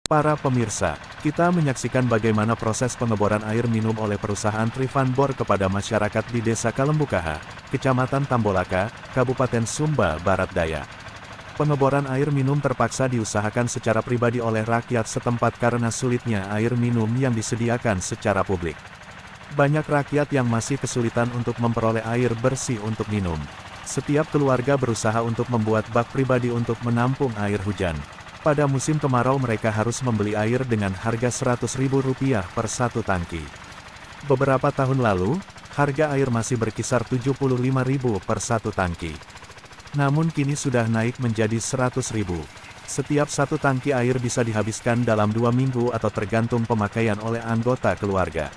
Para pemirsa, kita menyaksikan bagaimana proses pengeboran air minum oleh perusahaan Trivanbor kepada masyarakat di Desa Kalembukaha, Kecamatan Tambolaka, Kabupaten Sumba Barat Daya. Pengeboran air minum terpaksa diusahakan secara pribadi oleh rakyat setempat karena sulitnya air minum yang disediakan secara publik. Banyak rakyat yang masih kesulitan untuk memperoleh air bersih untuk minum. Setiap keluarga berusaha untuk membuat bak pribadi untuk menampung air hujan. Pada musim kemarau mereka harus membeli air dengan harga Rp100.000 per satu tangki. Beberapa tahun lalu, harga air masih berkisar Rp75.000 per satu tangki. Namun kini sudah naik menjadi Rp100.000. Setiap satu tangki air bisa dihabiskan dalam 2 minggu atau tergantung pemakaian oleh anggota keluarga.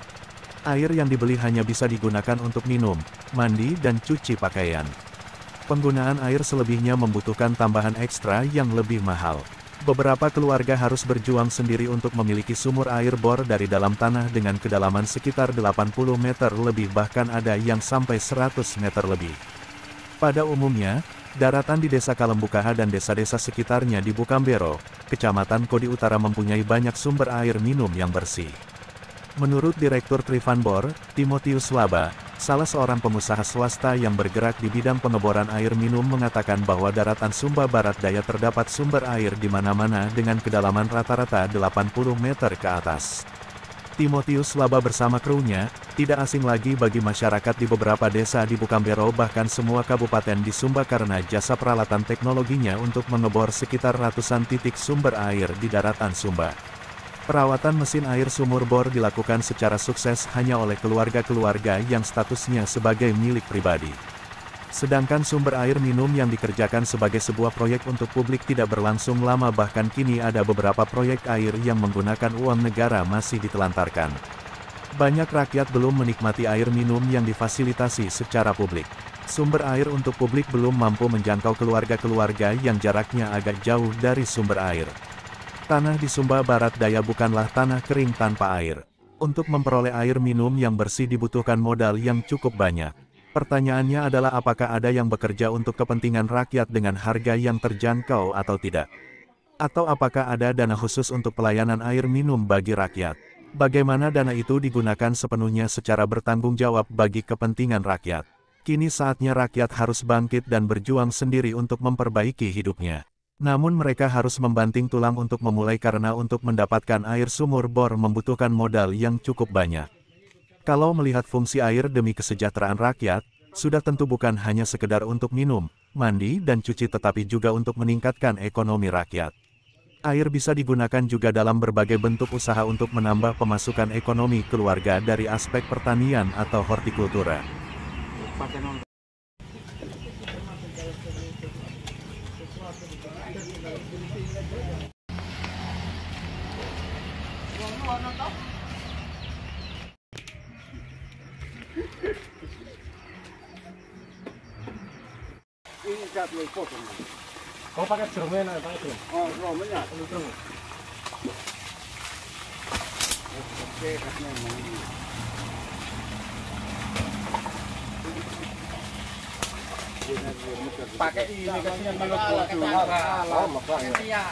Air yang dibeli hanya bisa digunakan untuk minum, mandi dan cuci pakaian. Penggunaan air selebihnya membutuhkan tambahan ekstra yang lebih mahal. Beberapa keluarga harus berjuang sendiri untuk memiliki sumur air bor dari dalam tanah dengan kedalaman sekitar 80 meter lebih, bahkan ada yang sampai 100 meter lebih. Pada umumnya, daratan di Desa Kalembukaha dan desa-desa sekitarnya di Bukambero, Kecamatan Kodi Utara mempunyai banyak sumber air minum yang bersih. Menurut Direktur Trivanbor, Timotius Laba, salah seorang pengusaha swasta yang bergerak di bidang pengeboran air minum, mengatakan bahwa daratan Sumba Barat Daya terdapat sumber air di mana-mana dengan kedalaman rata-rata 80 meter ke atas. Timotius Laba bersama krunya, tidak asing lagi bagi masyarakat di beberapa desa di Bukambero bahkan semua kabupaten di Sumba karena jasa peralatan teknologinya untuk mengebor sekitar ratusan titik sumber air di daratan Sumba. Perawatan mesin air sumur bor dilakukan secara sukses hanya oleh keluarga-keluarga yang statusnya sebagai milik pribadi. Sedangkan sumber air minum yang dikerjakan sebagai sebuah proyek untuk publik tidak berlangsung lama, bahkan kini ada beberapa proyek air yang menggunakan uang negara masih ditelantarkan. Banyak rakyat belum menikmati air minum yang difasilitasi secara publik. Sumber air untuk publik belum mampu menjangkau keluarga-keluarga yang jaraknya agak jauh dari sumber air. Tanah di Sumba Barat Daya bukanlah tanah kering tanpa air. Untuk memperoleh air minum yang bersih dibutuhkan modal yang cukup banyak. Pertanyaannya adalah apakah ada yang bekerja untuk kepentingan rakyat dengan harga yang terjangkau atau tidak? Atau apakah ada dana khusus untuk pelayanan air minum bagi rakyat? Bagaimana dana itu digunakan sepenuhnya secara bertanggung jawab bagi kepentingan rakyat? Kini saatnya rakyat harus bangkit dan berjuang sendiri untuk memperbaiki hidupnya. Namun mereka harus membanting tulang untuk memulai karena untuk mendapatkan air sumur bor membutuhkan modal yang cukup banyak. Kalau melihat fungsi air demi kesejahteraan rakyat, sudah tentu bukan hanya sekedar untuk minum, mandi dan cuci tetapi juga untuk meningkatkan ekonomi rakyat. Air bisa digunakan juga dalam berbagai bentuk usaha untuk menambah pemasukan ekonomi keluarga dari aspek pertanian atau hortikultura. Kau pakai drum ya, pakai drum. Oh, drumnya. Drum. Oke, kasnya ini. Pakai ini kasihnya minus 7. Oh, makanya.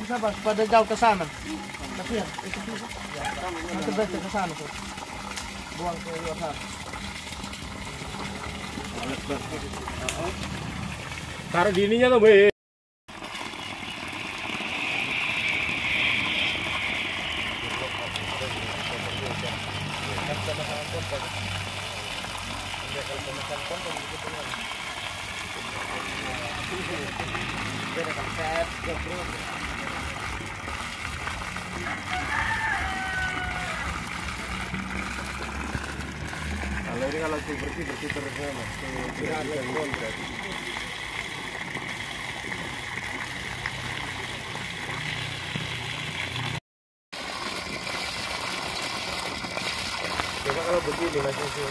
Bisa bang, pada jauh ke sana. Tapi ya, itu bisa. Nanti berarti ke sana tuh. Buang ke luar sana. Taruh di ininya tuh, Be. Kalau ini kalau bersih terus mas. Tidak ada yang berarti. Coba kalau begini masih sih.